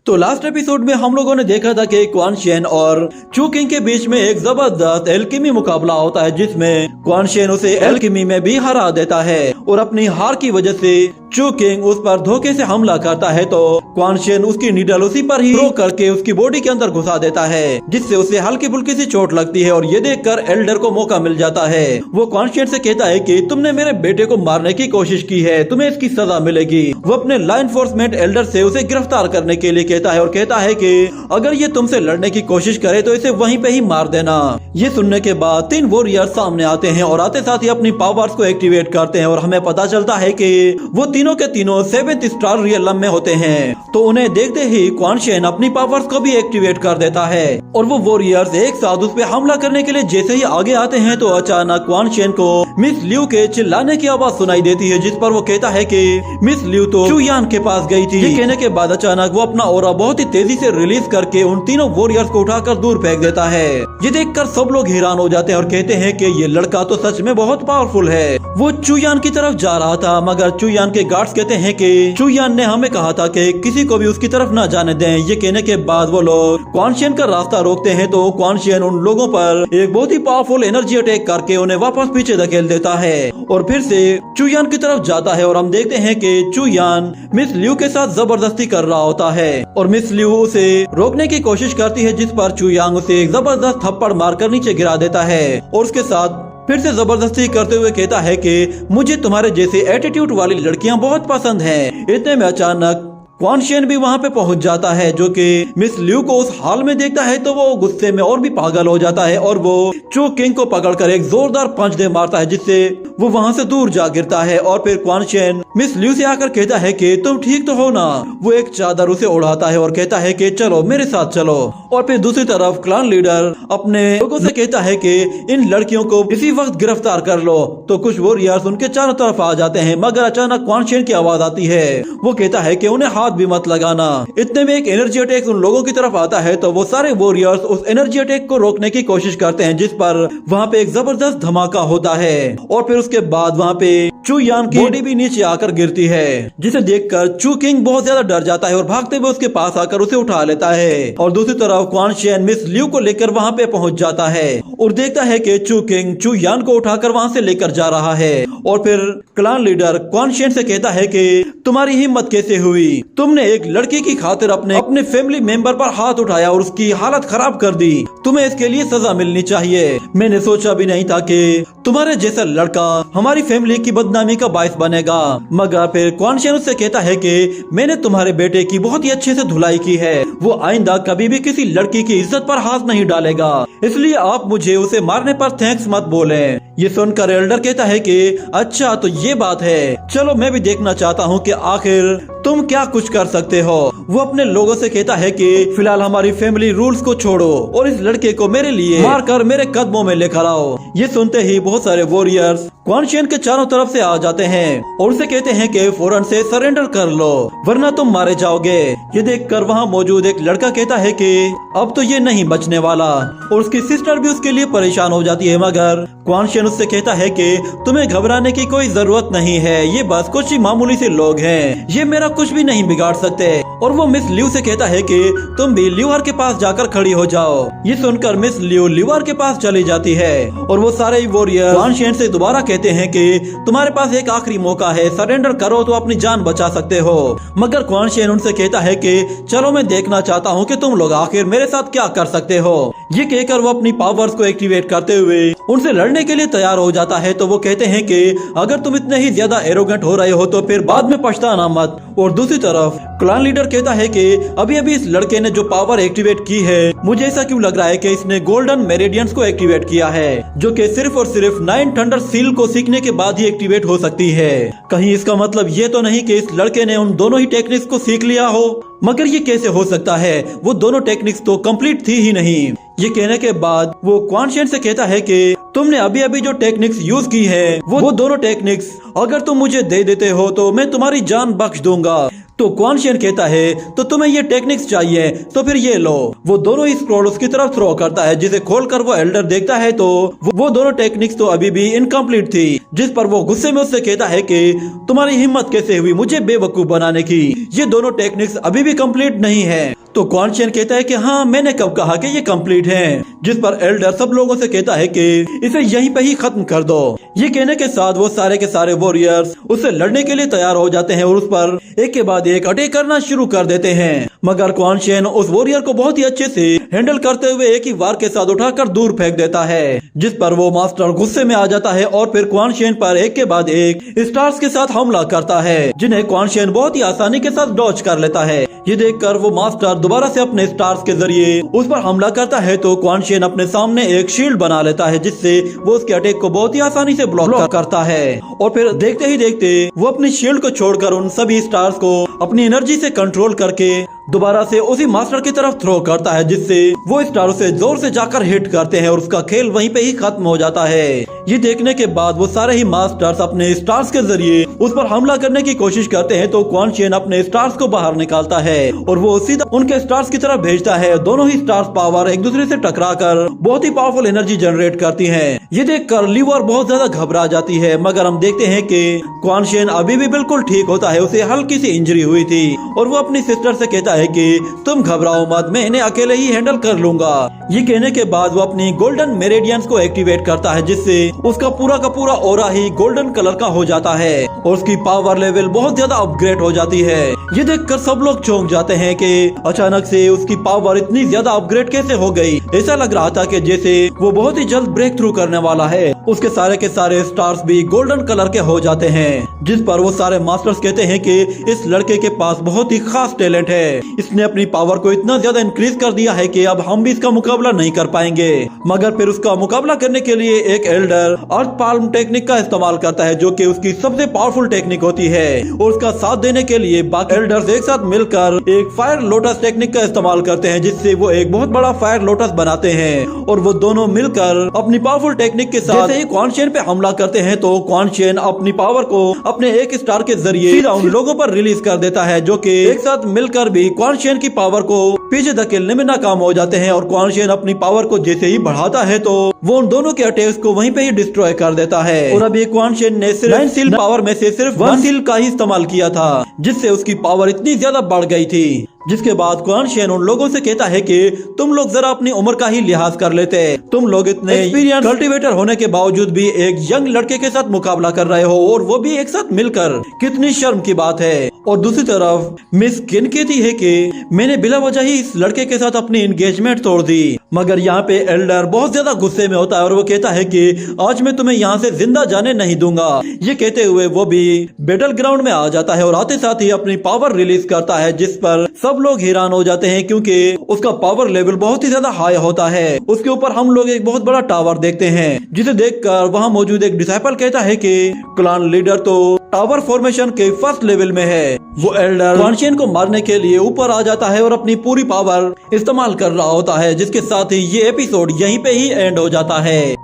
तो last episode में हम लोगों ने देखा था कि क्वान शेन और चू किंग के बीच में एक जबरदस्त एल्केमी मुकाबला होता है, जिसमें क्वान शेन उसे एल्केमी में भी हरा देता है और अपनी हार की वजह से चू किंग उस पर धोखे से हमला करता है। तो क्वान शेन उसकी नीडल उसी पर ही थ्रो करके उसकी बॉडी के अंदर घुसा देता है, जिससे उसे हल्की फुल्की सी चोट लगती है और ये देखकर एल्डर को मौका मिल जाता है। वो क्वान शेन से कहता है कि तुमने मेरे बेटे को मारने की कोशिश की है, तुम्हें इसकी सजा मिलेगी। वो अपने लॉ एनफोर्समेंट एल्डर से उसे गिरफ्तार करने के लिए कहता है और कहता है कि अगर ये तुमसे लड़ने की कोशिश करे तो इसे वहीं पे ही मार देना। ये सुनने के बाद 3 वॉरियर्स सामने आते हैं और आते साथ ही अपनी पावर्स को एक्टिवेट करते हैं और हमें पता चलता है कि वो तीनों के तीनों 7th स्टार रियलम में होते हैं। तो उन्हें देखते ही क्वान शेन अपनी पावर्स को भी एक्टिवेट कर देता है और वो वॉरियर्स एक साथ उस पे हमला करने के लिए जैसे ही आगे आते हैं तो अचानक क्वान शेन को मिस लियू के चिल्लाने की आवाज सुनाई देती है, जिस पर वो कहता है कि मिस लियू तो चू यान के पास गई थी। ये कहने के बाद अचानक वो अपना ऑरा बहुत ही तेजी से रिलीज करके उन तीनों वॉरियर्स को उठाकर दूर फेंक देता है। ये देखकर सब लोग हैरान हो जाते हैं और कहते हैं कि ये लड़का तो सच में बहुत पावरफुल है। वो चू यान की तरफ जा रहा था, मगर चू यान के गार्ड्स कहते हैं कि चू यान ने हमें कहा था कि किसी को भी उसकी तरफ न जाने दें। ये कहने के बाद वो लोग क्वान शेन का रास्ता रोकते हैं, तो क्वान शेन उन लोगों पर एक बहुत ही पावरफुल एनर्जी अटैक करके उन्हें वापस पीछे धकेल देता है और फिर से चू यान की तरफ जाता है। और हम देखते हैं कि चू यान मिस लियू के साथ जबरदस्ती कर रहा होता है और मिस लियू उसे रोकने की कोशिश करती है, जिस पर चू यांग उसे एक जबरदस्त थप्पड़ मारकर नीचे गिरा देता है और उसके साथ फिर से जबरदस्ती करते हुए कहता है कि मुझे तुम्हारे जैसे एटीट्यूड वाली लड़कियां बहुत पसंद हैं। इतने में अचानक क्वान शेन भी वहाँ पे पहुँच जाता है, जो कि मिस लियू को उस हाल में देखता है तो वो गुस्से में और भी पागल हो जाता है और वो चू किंग को पकड़कर एक जोरदार पंच दे मारता है, जिससे वो वहाँ से दूर जा गिरता है। और फिर क्वान शेन मिस लियू से आकर कहता है कि तुम ठीक तो हो ना। वो एक चादर उसे उड़ाता है और कहता है कि चलो मेरे साथ चलो। और फिर दूसरी तरफ क्लान लीडर अपने लोगों से कहता है कि इन लड़कियों को इसी वक्त गिरफ्तार कर लो। तो कुछ वॉरियर्स उनके चारों तरफ आ जाते हैं, मगर अचानक क्वान शेन की आवाज आती है। वो कहता है कि उन्हें हाथ भी मत लगाना। इतने में एक एनर्जी अटैक उन लोगों की तरफ आता है, तो वो सारे वॉरियर्स उस एनर्जी अटैक को रोकने की कोशिश करते हैं, जिस पर वहाँ पे एक जबरदस्त धमाका होता है और फिर उसके बाद वहाँ पे चू यान की बॉडी भी नीचे आकर गिरती है, जिसे देखकर चू किंग बहुत ज्यादा डर जाता है और भागते हुए उसके पास आकर उसे उठा लेता है। और दूसरी तरफ क्वान शेन मिस लियू को लेकर वहाँ पे पहुँच जाता है और देखता है कि चू किंग चू यान को उठाकर वहाँ से लेकर जा रहा है। और फिर क्लान लीडर क्वान शेन से कहता है कि तुम्हारी हिम्मत कैसे हुई, तुमने एक लड़की की खातिर अपने फैमिली मेंबर पर हाथ उठाया और उसकी हालत खराब कर दी, तुम्हें इसके लिए सजा मिलनी चाहिए। मैंने सोचा भी नहीं था कि तुम्हारे जैसा लड़का हमारी फैमिली की बदनामी का बायस बनेगा। मगर फिर क्वान शेन उससे कहता है कि मैंने तुम्हारे बेटे की बहुत ही अच्छे से धुलाई की है, वो आइंदा कभी भी किसी लड़की की इज्जत पर हाथ नहीं डालेगा, इसलिए आप मुझे उसे मारने पर थैंक्स मत बोले। ये सुनकर एल्डर कहता है कि अच्छा तो ये बात है, चलो मैं भी देखना चाहता हूँ कि आखिर तुम क्या कुछ कर सकते हो। वो अपने लोगों से कहता है कि फिलहाल हमारी फैमिली रूल्स को छोड़ो और इस लड़के को मेरे लिए मारकर मेरे कदमों में लेकर आओ। ये सुनते ही बहुत सारे वॉरियर्स क्वान शेन के चारों तरफ से आ जाते हैं और उसे कहते हैं कि फौरन से सरेंडर कर लो वरना तुम मारे जाओगे। ये देखकर वहाँ मौजूद एक लड़का कहता है कि अब तो ये नहीं बचने वाला और उसकी सिस्टर भी उसके लिए परेशान हो जाती है, मगर क्वान शेन उससे कहता है कि तुम्हें घबराने की कोई जरूरत नहीं है, ये बस कुछ ही मामूली से लोग हैं, ये मेरा कुछ भी नहीं बिगाड़ सकते। और वो मिस लियू से कहता है कि तुम भी ल्यूआर के पास जाकर खड़ी हो जाओ। ये सुनकर मिस लियू ल्यूआर के पास चली जाती है और वो सारे वॉरियर क्वान शेन से दोबारा कहते हैं कि तुम्हारे पास एक आखिरी मौका है, सरेंडर करो तो अपनी जान बचा सकते हो। मगर क्वान शेन उनसे कहता है कि चलो मैं देखना चाहता हूँ कि तुम लोग आखिर मेरे साथ क्या कर सकते हो। ये कहकर वो अपनी पावर्स को एक्टिवेट करते हुए उनसे लड़ने के लिए तैयार हो जाता है। तो वो कहते हैं कि अगर तुम इतने ही ज्यादा एरोगेंट हो रहे हो तो फिर बाद में पछताना मत। और दूसरी तरफ क्लान लीडर कहता है कि अभी अभी इस लड़के ने जो पावर एक्टिवेट की है, मुझे ऐसा क्यों लग रहा है कि इसने गोल्डन मेरिडियंस को एक्टिवेट किया है, जो कि सिर्फ और सिर्फ 9 थंडर सील को सीखने के बाद ही एक्टिवेट हो सकती है। कहीं इसका मतलब ये तो नहीं कि इस लड़के ने उन दोनों ही टेक्निक्स को सीख लिया हो। मगर ये कैसे हो सकता है, वो दोनों टेक्निक्स तो कंप्लीट थी ही नहीं। ये कहने के बाद वो क्वान शेन से कहता है कि तुमने अभी अभी जो टेक्निक्स यूज की है वो दोनों टेक्निक्स अगर तुम मुझे दे देते हो तो मैं तुम्हारी जान बख्श दूंगा। तो क्वान शेन कहता है तो तुम्हें ये टेक्निक्स चाहिए तो फिर ये लो। वो दोनों ही स्क्रॉल उसकी तरफ थ्रो करता है, जिसे खोलकर वो एल्डर देखता है तो वो दोनों टेक्निक्स तो अभी भी इनकम्प्लीट थी, जिस पर वो गुस्से में उससे कहता है कि तुम्हारी हिम्मत कैसे हुई मुझे बेवकूफ बनाने की, ये दोनों टेक्निक्स अभी भी कंप्लीट नहीं है। तो क्वान शेन कहता है कि हाँ मैंने कब कहा कि ये कंप्लीट है, जिस पर एल्डर सब लोगों से कहता है कि इसे यहीं पे ही खत्म कर दो। ये कहने के साथ वो सारे के सारे वॉरियर्स उससे लड़ने के लिए तैयार हो जाते हैं और उस पर एक के बाद एक अटैक करना शुरू कर देते हैं, मगर क्वान शेन उस वॉरियर को बहुत ही अच्छे से हैंडल करते हुए एक ही वार के साथ उठाकर दूर फेंक देता है, जिस पर वो मास्टर गुस्से में आ जाता है और फिर क्वान शेन पर एक के बाद एक स्टार्स के साथ हमला करता है, जिन्हें क्वान शेन बहुत ही आसानी के साथ डॉज कर लेता है। ये देखकर वो मास्टर दोबारा से अपने स्टार्स के जरिए उस पर हमला करता है तो क्वान शेन अपने सामने एक शील्ड बना लेता है, जिससे वो उसके अटैक को बहुत ही आसानी से ब्लॉक करता है। और फिर देखते ही देखते वो अपनी शील्ड को छोड़कर उन सभी स्टार्स को अपनी एनर्जी से कंट्रोल करके दोबारा से उसी मास्टर की तरफ थ्रो करता है, जिससे वो स्टार उसे जोर से जाकर हिट करते हैं और उसका खेल वहीं पे ही खत्म हो जाता है। ये देखने के बाद वो सारे ही मास्टर्स अपने स्टार्स के जरिए उस पर हमला करने की कोशिश करते हैं तो क्वान शेन अपने स्टार्स को बाहर निकालता है और वो सीधा उनके स्टार्स की तरफ भेजता है। दोनों ही स्टार्स पावर एक दूसरे से टकराकर बहुत ही पावरफुल एनर्जी जनरेट करती है। ये देखकर लीवर बहुत ज्यादा घबरा जाती है, मगर हम देखते हैं कि क्वान शेन अभी भी बिल्कुल ठीक होता है, उसे हल्की सी इंजरी हुई थी और वो अपनी सिस्टर से कहता है कि तुम घबराओ मत, मैं इन्हें अकेले ही हैंडल कर लूंगा। ये कहने के बाद वो अपनी गोल्डन मेरेडियंस को एक्टिवेट करता है, जिससे उसका पूरा का पूरा ऑरा ही गोल्डन कलर का हो जाता है और उसकी पावर लेवल बहुत ज्यादा अपग्रेड हो जाती है। ये देखकर सब लोग चौंक जाते हैं कि अचानक से उसकी पावर इतनी ज्यादा अपग्रेड कैसे हो गई। ऐसा लग रहा था कि जैसे वो बहुत ही जल्द ब्रेक थ्रू करने वाला है। उसके सारे के सारे स्टार्स भी गोल्डन कलर के हो जाते हैं, जिस पर वो सारे मास्टर्स कहते हैं कि इस लड़के के पास बहुत ही खास टैलेंट है, इसने अपनी पावर को इतना ज्यादा इंक्रीज कर दिया है कि अब हम भी इसका मुकाबला नहीं कर पाएंगे। मगर फिर उसका मुकाबला करने के लिए एक एल्डर अर्थ पाल्म टेक्निक का इस्तेमाल करता है, जो कि उसकी सबसे पावरफुल टेक्निक होती है और उसका साथ देने के लिए बाकी एल्डर्स एक साथ मिलकर एक फायर लोटस टेक्निक का इस्तेमाल करते हैं, जिससे वो एक बहुत बड़ा फायर लोटस बनाते हैं और वो दोनों मिलकर अपनी पावरफुल टेक्निक के साथ जैसे ही क्वान शेन पे हमला करते हैं तो क्वान शेन अपनी पावर को अपने एक स्टार के जरिए सीधा उन लोगों पर रिलीज कर देता है, जो कि एक साथ मिलकर भी क्वान शेन की पावर को पीछे धकेलने में नाकाम हो जाते हैं। और क्वान शेन अपनी पावर को जैसे ही बढ़ाता है तो वो उन दोनों के अटैक्स को वहीं पे ही डिस्ट्रॉय कर देता है। और अभी क्वान शेन ने सिर्फ 9 सील पावर में से सिर्फ 1 सील का ही इस्तेमाल किया था, जिससे उसकी पावर इतनी ज्यादा बढ़ गई थी। जिसके बाद क्वान शेन उन लोगों से कहता है कि तुम लोग जरा अपनी उम्र का ही लिहाज कर लेते, तुम लोग इतने एक्सपीरियंस कल्टीवेटर होने के बावजूद भी एक यंग लड़के के साथ मुकाबला कर रहे हो और वो भी एक साथ मिलकर, कितनी शर्म की बात है। और दूसरी तरफ मिस किन कहती है कि मैंने बिला वजह ही इस लड़के के साथ अपनी एंगेजमेंट तोड़ दी। मगर यहाँ पे एल्डर बहुत ज्यादा गुस्से में होता है और वो कहता है कि आज मैं तुम्हें यहाँ से जिंदा जाने नहीं दूंगा। ये कहते हुए वो भी बैटल ग्राउंड में आ जाता है और आते साथ ही अपनी पावर रिलीज करता है, जिस पर सब लोग हैरान हो जाते हैं क्योंकि उसका पावर लेवल बहुत ही ज्यादा हाई होता है। उसके ऊपर हम लोग एक बहुत बड़ा टावर देखते हैं, जिसे देखकर वहाँ मौजूद एक डिसाइपल कहता है कि क्लान लीडर तो टावर फॉर्मेशन के फर्स्ट लेवल में है। वो एल्डर क्वान शेन को मारने के लिए ऊपर आ जाता है और अपनी पूरी पावर इस्तेमाल कर रहा होता है, जिसके साथ ही ये एपिसोड यहीं पे ही एंड हो जाता है।